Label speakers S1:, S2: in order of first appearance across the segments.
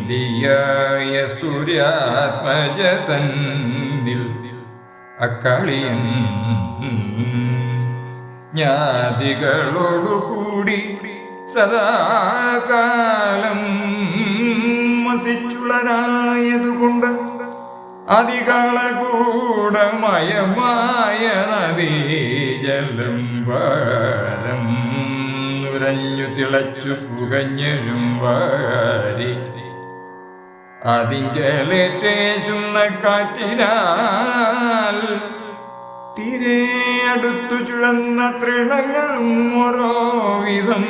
S1: ഇന്ദിയായ സൂര്യാത്മജതന്നിൽ അക്കളിയൻ ജ്ഞാതികളോടുകൂടി സദാകാലം വസിച്ചുളരായതുകൊണ്ട് അതികാളകൂടമയമായ നദീജലം വാരം നുരഞ്ഞു തിളച്ചു പുകഞ്ഞഴും വാരി അതിങ്കലേറ്റേശുന്ന കാറ്റിനാൽ തീരെ അടുത്തു ചുഴന്ന തൃണങ്ങളും ഓരോ വിധം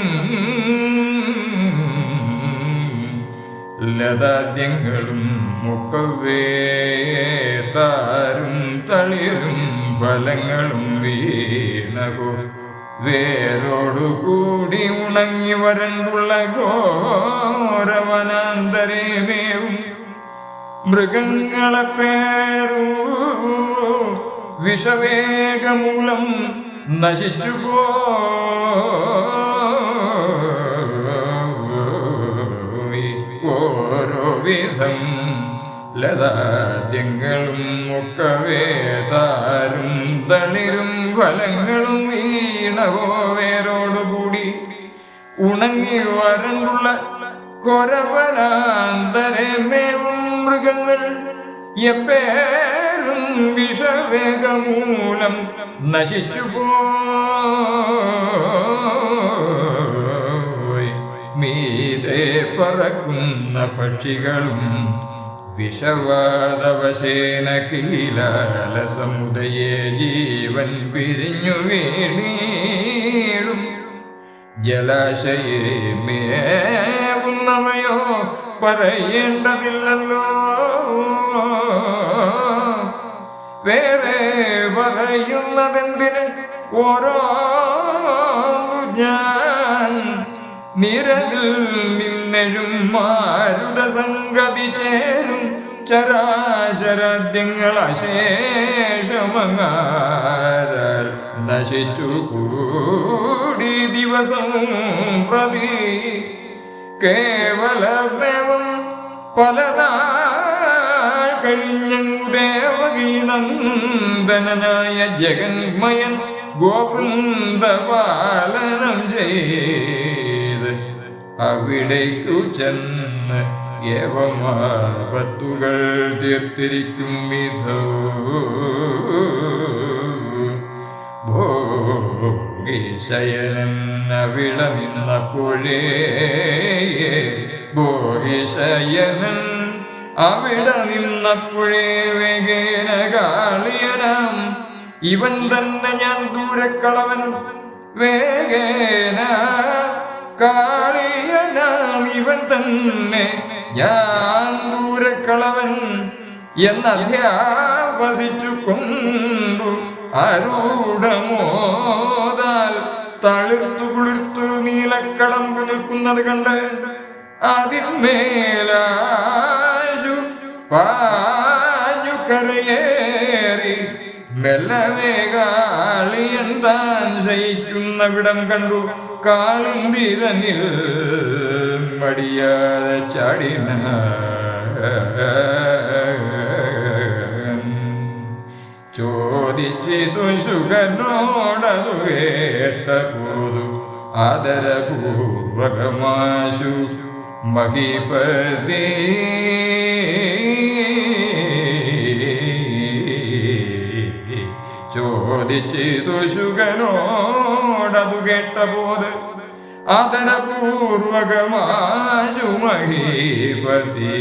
S1: ലതാദ്യങ്ങളും മുക്കവേ താരും തളിരും ഫലങ്ങളും വീണകോ വേരോടുകൂടി ഉണങ്ങി വരണ്ടുള്ള ഘോരവനാന്തരേമേവും മൃഗങ്ങളെ പേരു വിഷവേഗമൂലം നശിച്ചു പോയി ഓരോ വിധം ലതാദ്യങ്ങളും ഒക്കവേ താരും തളിരും ഫലങ്ങളും വീണവോ വേരോടുകൂടി ഉണങ്ങി വരണ്ടുള്ള കൊരവനാന്തരമേവും മൃഗങ്ങൾ എപ്പേരും വിഷവേഗമൂലം നശിച്ചു പോയി മീതെ പറക്കുന്ന പക്ഷികളും വിഷവാദവശേന കീലാലസമുദയേ ജീവൻ പിരിഞ്ഞു വീണീടും ജലാശയേ മേവുന്നവയോ പറയേണ്ടതില്ലല്ലോ വേറെ പറയുന്നതെന്തിന് ഓരോ ഞാൻ നിരതിൽ നിന്നെഴും മാരുത സംഗതി ചേരും ചരാചരാദ്യങ്ങൾ അശേഷമങ്ങാരാൽ നശിച്ചു കൂടി ദിവസം പ്രതി കേവലമേവം പലനാൾ കഴിഞ്ഞങ്ങു ദേവകീ നന്ദനായ ജഗന്മയൻ ഗോവൃന്ദപാലനം ചെയ്ത് അവിടേക്കു ചെന്ന് ഏവമാപത്തുകൾ തീർത്തിരിക്കും വിധോ ഭോഗീശയനൻ അവിട നിന്നപ്പോഴേ ഭോഗീശയനൻ അവിട നിന്നപ്പോഴേ വേഗേന കാളിയനാം ഇവൻ തന്നെ ഞാൻ ദൂരക്കളവൻ വേഗേന കാളിയനാം ഇവൻ തന്നെ ഞാൻ ദൂരക്കളവൻ എന്നധ്യാവസിച്ചു കൊണ്ടു ആരൂഢമോദാൽ തളിർത്തു കുളിർത്തൊരു നീലക്കടമ്പ് നിൽക്കുന്നത് കണ്ട് അതിന്മേലാശു പാഞ്ഞു കരയേറി മെല്ലവേ കാളിയൻ താൻ ശയിക്കുന്നവിടം കണ്ടു കാളിന്തി തന്നിൽ മടിയാതെ ചാടിന ചോദിച്ചിതു ശുഗനോടതു കേട്ട പോതു ആദരപൂർവകമാശു മഹീപതി ചോദിച്ചിതു ശുഗനോടതു കേട്ട പോത് ആദരപൂർവകമാശു മഹീപതി